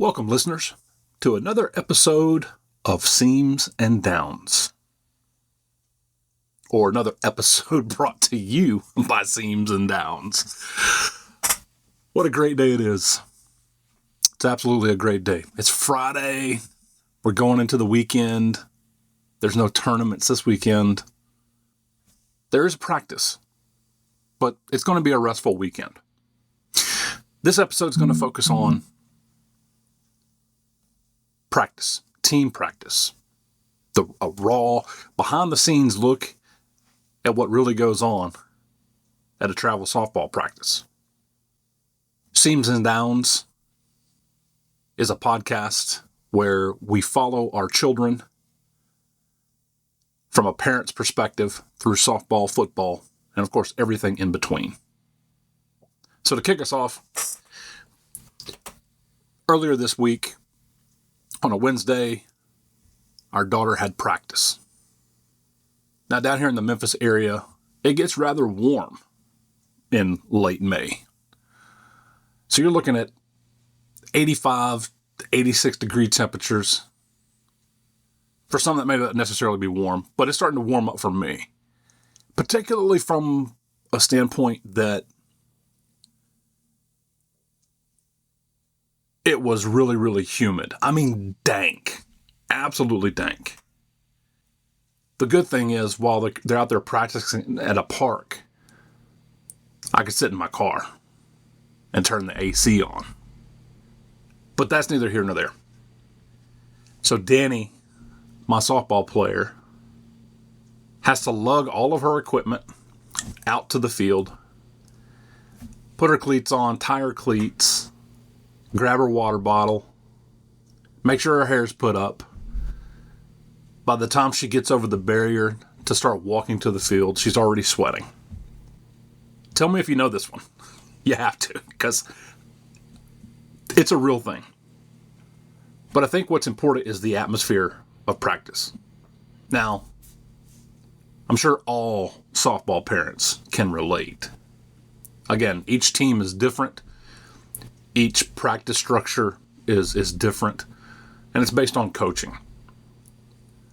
Welcome, listeners, to another episode of Seams and Downs. Or another episode brought to you by Seams and Downs. What a great day it is. It's absolutely a great day. It's Friday. We're going into the weekend. There's no tournaments this weekend. There is practice, but it's going to be a restful weekend. This episode is going to focus on practice, team practice, a raw, behind-the-scenes look at what really goes on at a travel softball practice. Seams and Downs is a podcast where we follow our children from a parent's perspective through softball, football, and of course everything in between. So to kick us off, earlier this week, on a Wednesday, our daughter had practice. Now, down here in the Memphis area, it gets rather warm in late May. So you're looking at 85 to 86 degree temperatures. For some, that may not necessarily be warm, but it's starting to warm up for me. Particularly from a standpoint that it was really, really humid. I mean, dank. Absolutely dank. The good thing is, while they're out there practicing at a park, I could sit in my car and turn the AC on. But that's neither here nor there. So Danny, my softball player, has to lug all of her equipment out to the field, put her cleats on, tie her cleats, grab her water bottle, make sure her hair's put up. By the time she gets over the barrier to start walking to the field, she's already sweating. Tell me if you know this one. You have to, because it's a real thing. But I think what's important is the atmosphere of practice. Now, I'm sure all softball parents can relate. Again, each team is different. Each practice structure is different, and it's based on coaching.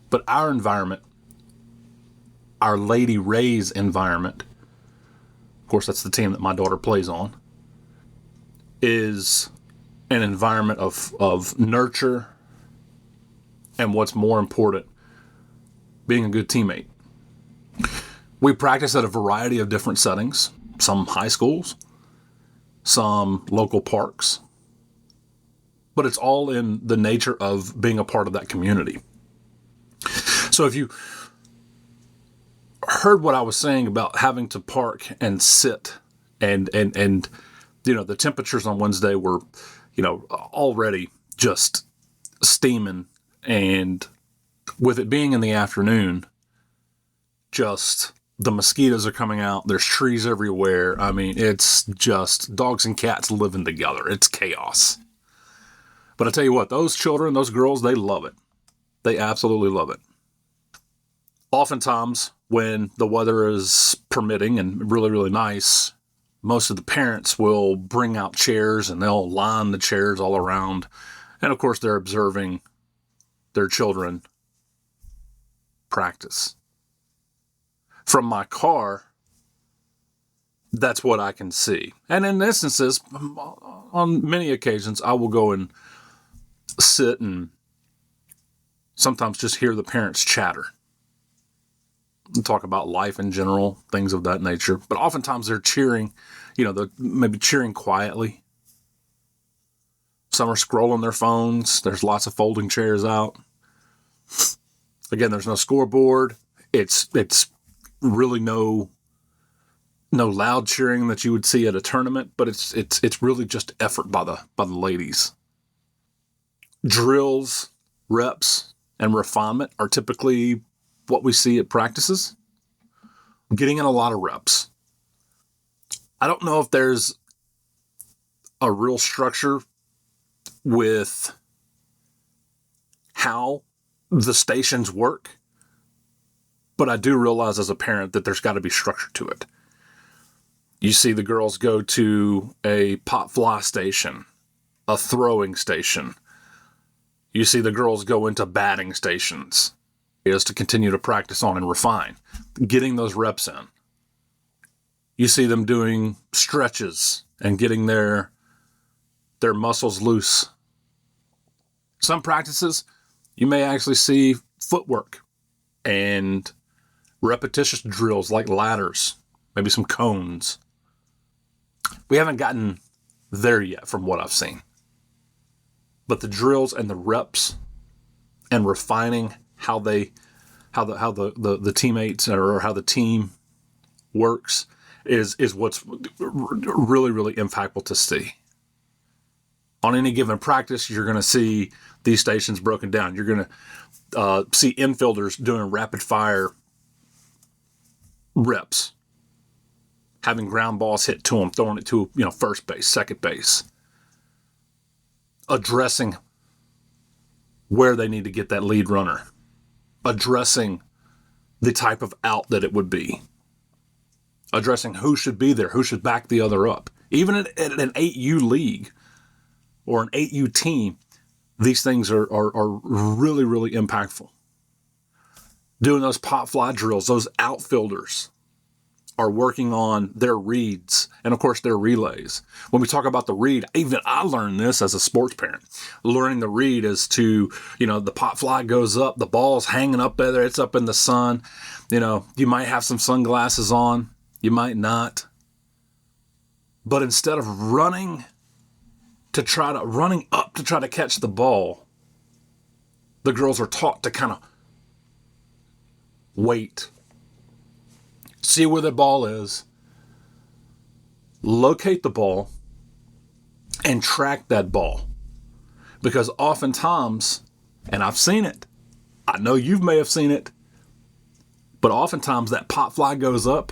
But our environment, our Lady Rays environment, of course that's the team that my daughter plays on, is an environment of nurture and, what's more important, being a good teammate. We practice at a variety of different settings, some high schools, some local parks, but it's all in the nature of being a part of that community. So if you heard what I was saying about having to park and sit and the temperatures on Wednesday were, already just steaming, and with it being in the afternoon, just the mosquitoes are coming out. There's trees everywhere. I mean, it's just dogs and cats living together. It's chaos. But I tell you what, those children, those girls, they love it. They absolutely love it. Oftentimes, when the weather is permitting and really, really nice, most of the parents will bring out chairs and they'll line the chairs all around. And of course, they're observing their children practice. From my car, that's what I can see. And in instances, on many occasions, I will go and sit and sometimes just hear the parents chatter and talk about life in general, things of that nature. But oftentimes they're cheering, they're maybe cheering quietly. Some are scrolling their phones. There's lots of folding chairs out. Again, there's no scoreboard. It's really no loud cheering that you would see at a tournament, but it's really just effort by the ladies. Drills, reps, and refinement are typically what we see at practices. Getting in a lot of reps. I don't know if there's a real structure with how the stations work, but I do realize as a parent that there's got to be structure to it. You see the girls go to a pot fly station a throwing station. You see the girls go into batting stations is to continue to practice on and refine, getting those reps in. You see them doing stretches and getting their muscles loose. Some practices, you may actually see footwork and repetitious drills like ladders, maybe some cones. We haven't gotten there yet from what I've seen. But the drills and the reps and refining how the teammates or how the team works is what's really, really impactful to see. On any given practice, you're going to see these stations broken down. You're going to see infielders doing rapid fire reps, having ground balls hit to them, throwing it to first base, second base, addressing where they need to get that lead runner, addressing the type of out that it would be, addressing who should be there, who should back the other up. Even at an 8U league or an 8U team, these things are really, really impactful. Doing those pop fly drills, those outfielders are working on their reads and, of course, their relays. When we talk about the read, even I learned this as a sports parent. Learning the read is to, the pop fly goes up, the ball's hanging up there, it's up in the sun. You might have some sunglasses on, you might not. But instead of running up to try to catch the ball, the girls are taught to kind of wait, see where the ball is, locate the ball, and track that ball. Because oftentimes, and I've seen it, I know you may have seen it, but oftentimes that pop fly goes up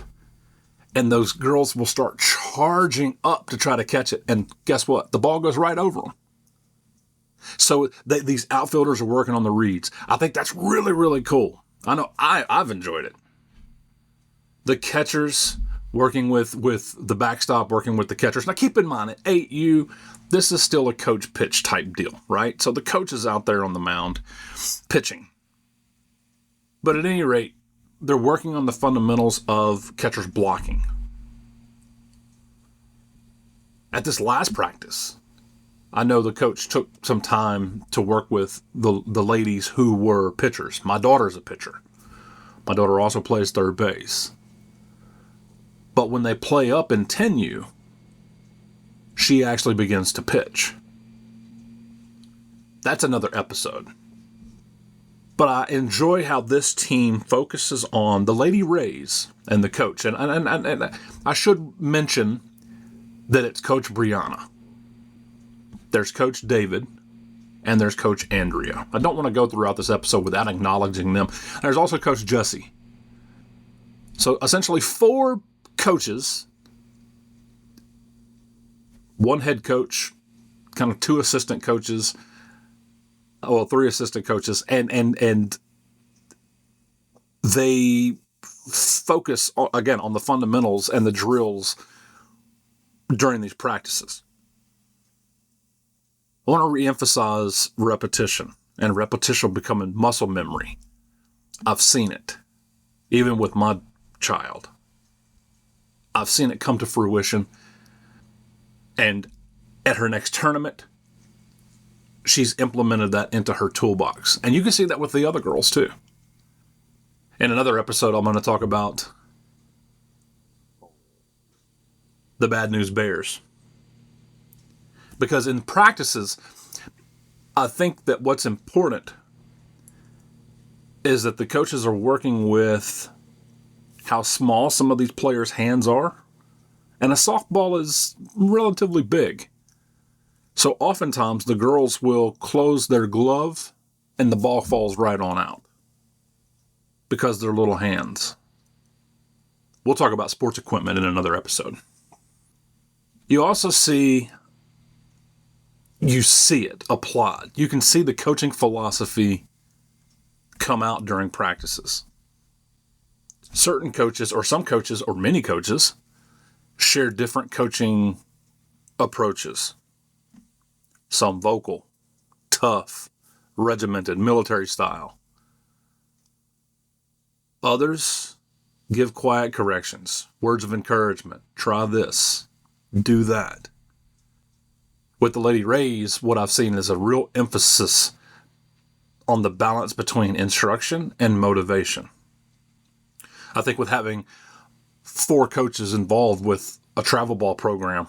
and those girls will start charging up to try to catch it. And guess what? The ball goes right over them. So these outfielders are working on the reads. I think that's really, really cool. I know I've enjoyed it. The catchers working with the backstop, working with the catchers. Now keep in mind, at 8U, this is still a coach pitch type deal, right? So the coach is out there on the mound pitching. But at any rate, they're working on the fundamentals of catchers blocking. At this last practice, I know the coach took some time to work with the ladies who were pitchers. My daughter's a pitcher. My daughter also plays third base. But when they play up in 10U, she actually begins to pitch. That's another episode. But I enjoy how this team focuses on the Lady Rays and the coach. And I should mention that it's Coach Brianna. There's Coach David, and there's Coach Andrea. I don't want to go throughout this episode without acknowledging them. There's also Coach Jesse. So essentially 4 coaches, 1 head coach, kind of 2 assistant coaches, 3 assistant coaches, and they focus, again, on the fundamentals and the drills during these practices. I want to reemphasize repetition and repetition becoming muscle memory. I've seen it, even with my child. I've seen it come to fruition, and at her next tournament, she's implemented that into her toolbox. And you can see that with the other girls too. In another episode, I'm going to talk about the Bad News Bears. Because in practices, I think that what's important is that the coaches are working with how small some of these players' hands are. And a softball is relatively big. So oftentimes the girls will close their glove and the ball falls right on out because they're little hands. We'll talk about sports equipment in another episode. You also see it applied. You can see the coaching philosophy come out during practices. Certain coaches, or some coaches, or many coaches, share different coaching approaches. some vocal, tough, regimented, military style. Others give quiet corrections, words of encouragement. Try this, do that. With the Lady Rays, what I've seen is a real emphasis on the balance between instruction and motivation. I think with having 4 coaches involved with a travel ball program,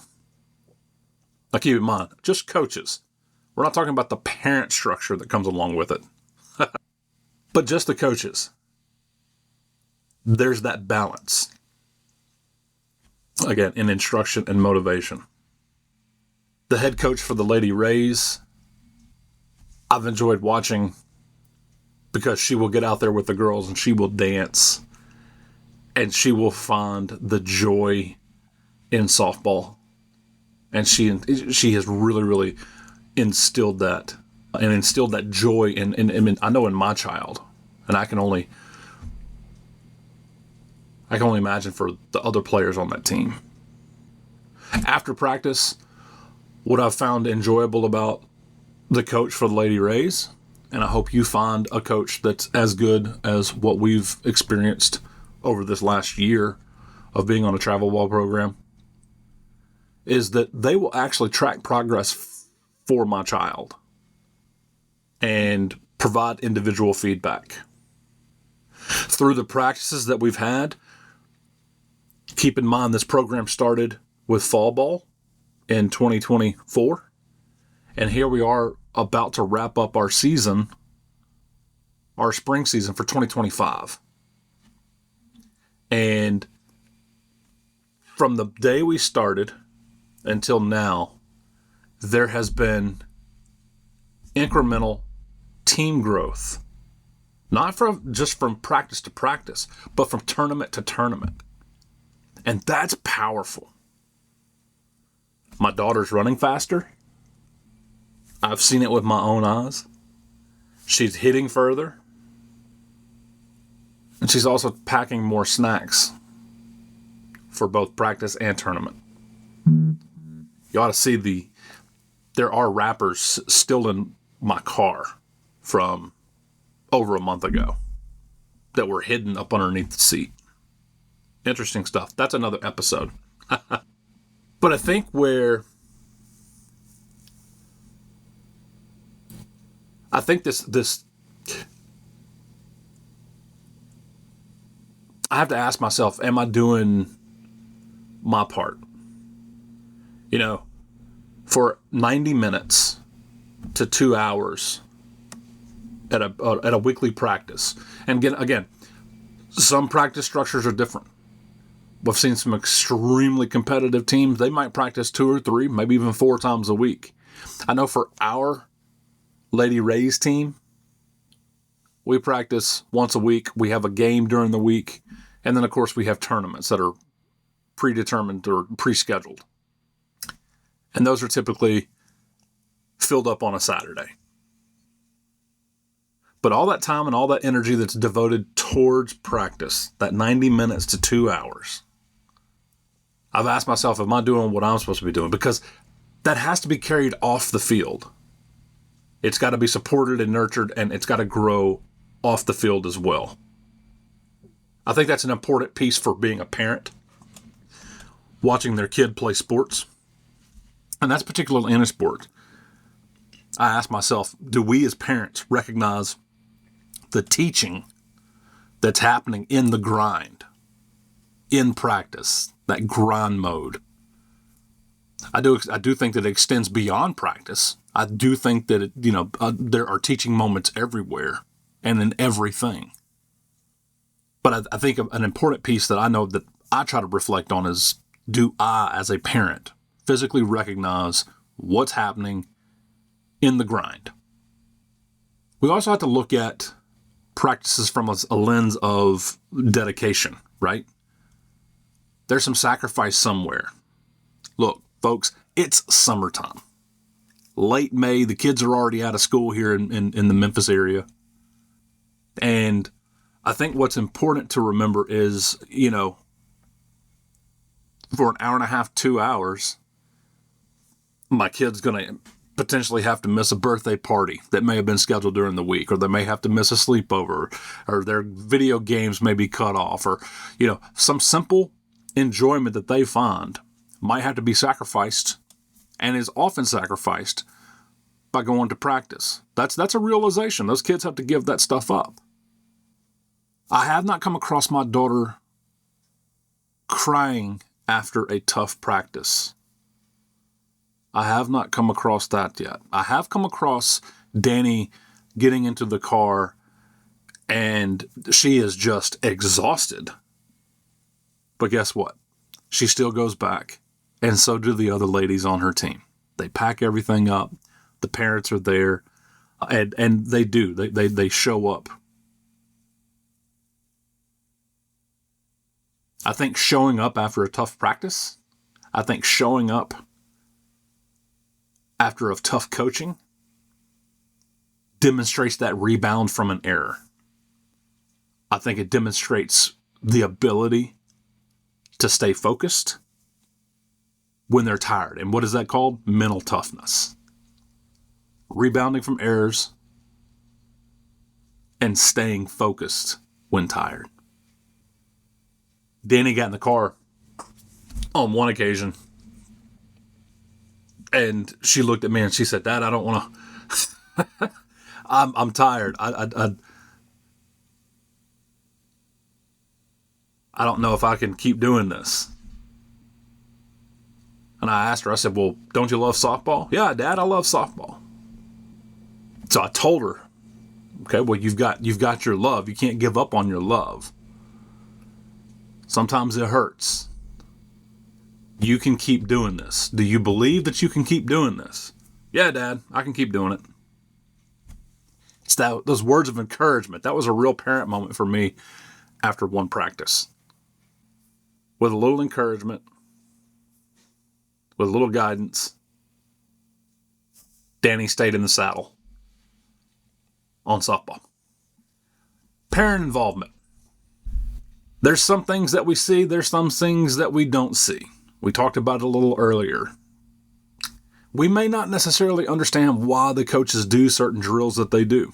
now keep in mind, just coaches. We're not talking about the parent structure that comes along with it, but just the coaches. There's that balance, again, in instruction and motivation. The head coach for the Lady Rays, I've enjoyed watching because she will get out there with the girls and she will dance and she will find the joy in softball. And she has really, really instilled that and instilled that joy in I know in my child, and I can only imagine for the other players on that team. After practice, what I've found enjoyable about the coach for the Lady Rays, and I hope you find a coach that's as good as what we've experienced over this last year of being on a travel ball program, is that they will actually track progress for my child and provide individual feedback. Through the practices that we've had, keep in mind this program started with fall ball in 2024, and here we are about to wrap up our season, our spring season for 2025. And from the day we started until now, there has been incremental team growth, not just from practice to practice, but from tournament to tournament. And that's powerful. My daughter's running faster. I've seen it with my own eyes. She's hitting further. And she's also packing more snacks for both practice and tournament. You ought to see there are wrappers still in my car from over a month ago that were hidden up underneath the seat. Interesting stuff. That's another episode. But I think this I have to ask myself, am I doing my part? You know, for 90 minutes to 2 hours at a weekly practice. And again, some practice structures are different. We've seen some extremely competitive teams. They might practice 2 or 3, maybe even 4 times a week. I know for our Lady Rays team, we practice once a week. We have a game during the week. And then, of course, we have tournaments that are predetermined or pre-scheduled. And those are typically filled up on a Saturday. But all that time and all that energy that's devoted towards practice, that 90 minutes to 2 hours, I've asked myself, am I doing what I'm supposed to be doing? Because that has to be carried off the field. It's got to be supported and nurtured, and it's got to grow off the field as well. I think that's an important piece for being a parent, watching their kid play sports. And that's particularly in a sport. I ask myself, do we as parents recognize the teaching that's happening in the grind, in practice, that grind mode? I do think that it extends beyond practice. I do think that there are teaching moments everywhere and in everything. But I think an important piece that I know that I try to reflect on is, do I, as a parent, physically recognize what's happening in the grind? We also have to look at practices from a lens of dedication, right? There's some sacrifice somewhere. Look, folks, it's summertime. Late May, the kids are already out of school here in the Memphis area. And I think what's important to remember is, for an hour and a half, 2 hours, my kid's going to potentially have to miss a birthday party that may have been scheduled during the week, or they may have to miss a sleepover, or their video games may be cut off, or, some simple enjoyment that they find might have to be sacrificed, and is often sacrificed, by going to practice. That's a realization. Those kids have to give that stuff up. I have not come across my daughter crying after a tough practice. I have not come across that yet. I have come across Danny getting into the car and she is just exhausted. But guess what? She still goes back, and so do the other ladies on her team. They pack everything up. The parents are there, and they do. They show up. I think showing up after a tough practice, I think showing up after a tough coaching demonstrates that rebound from an error. I think it demonstrates the ability to stay focused when they're tired. And what is that called? Mental toughness. Rebounding from errors and staying focused when tired. Danny got in the car on one occasion, and she looked at me and she said, "Dad, I don't want to. I'm tired. I don't know if I can keep doing this." And I asked her, I said, "Well, don't you love softball?" "Yeah, Dad, I love softball." So I told her, "Okay, well, you've got your love. You can't give up on your love. Sometimes it hurts. You can keep doing this. Do you believe that you can keep doing this?" "Yeah, Dad, I can keep doing it." It's those words of encouragement. That was a real parent moment for me after one practice. With a little encouragement, with a little guidance, Danny stayed in the saddle on softball. Parent involvement. There's some things that we see, there's some things that we don't see. We talked about it a little earlier. We may not necessarily understand why the coaches do certain drills that they do.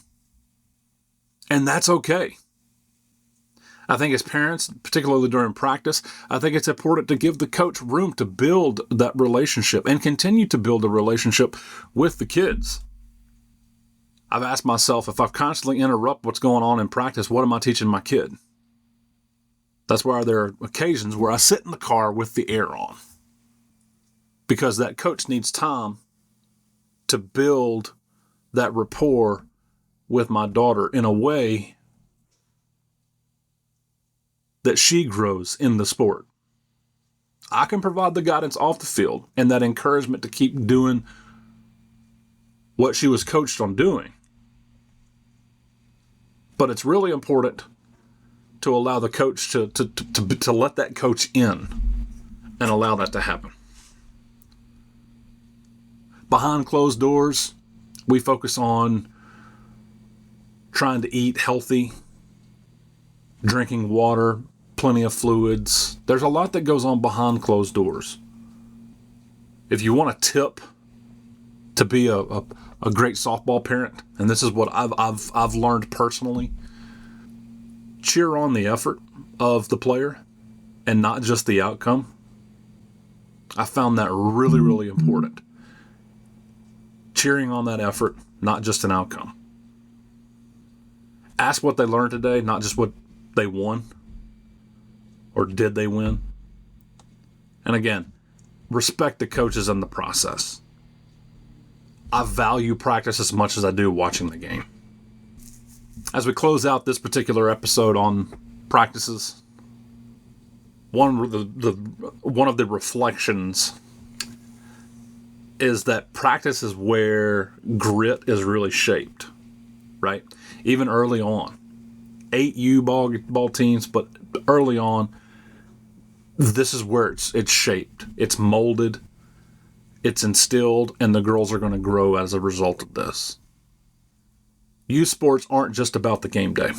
And that's okay. I think as parents, particularly during practice, I think it's important to give the coach room to build that relationship and continue to build a relationship with the kids. I've asked myself, if I constantly interrupt what's going on in practice, what am I teaching my kid? That's why there are occasions where I sit in the car with the air on, because that coach needs time to build that rapport with my daughter in a way that she grows in the sport. I can provide the guidance off the field and that encouragement to keep doing what she was coached on doing. But it's really important to allow the coach to let that coach in and allow that to happen. Behind closed doors, we focus on trying to eat healthy, drinking water, plenty of fluids. There's a lot that goes on behind closed doors. If you want a tip to be a great softball parent, and this is what I've learned personally, cheer on the effort of the player and not just the outcome. I found that really, really important. Cheering on that effort, not just an outcome. Ask what they learned today, not just what they won or did they win. And again, respect the coaches in the process. I value practice as much as I do watching the game. As we close out this particular episode on practices, one of the reflections is that practice is where grit is really shaped, right? Even early on. 8U ball teams, but early on, this is where it's shaped. It's molded. It's instilled, and the girls are going to grow as a result of this. Youth sports aren't just about the game day.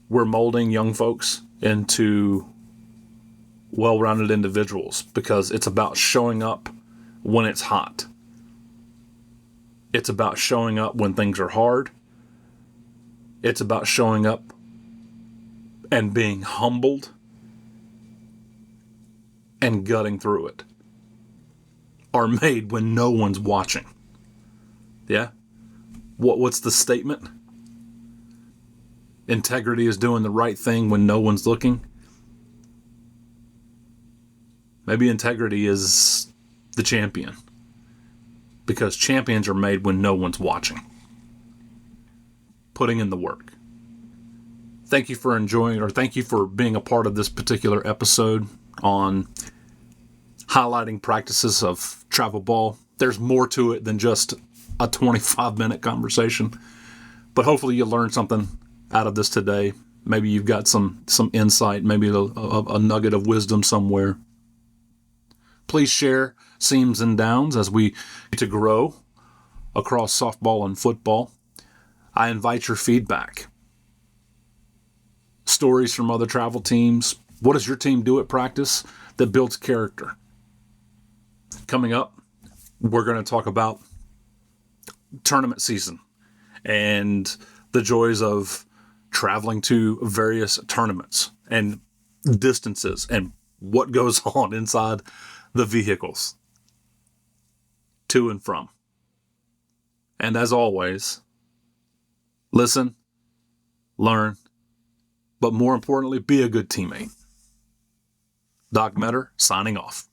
We're molding young folks into well-rounded individuals because it's about showing up when it's hot. It's about showing up when things are hard. It's about showing up and being humbled and gutting through it. Are made when no one's watching. Yeah? What's the statement? Integrity is doing the right thing when no one's looking. Maybe integrity is the champion. Because champions are made when no one's watching. Putting in the work. Thank you for enjoying, or thank you for being a part of this particular episode on highlighting practices of travel ball. There's more to it than just a 25-minute conversation. But hopefully you learned something out of this today. Maybe you've got some insight, maybe a nugget of wisdom somewhere. Please share Seams and Downs as we need to grow across softball and football. I invite your feedback. Stories from other travel teams. What does your team do at practice that builds character? Coming up, we're going to talk about tournament season and the joys of traveling to various tournaments and distances and what goes on inside the vehicles to and from. And as always, listen, learn, but more importantly, be a good teammate. Doc Metter, signing off.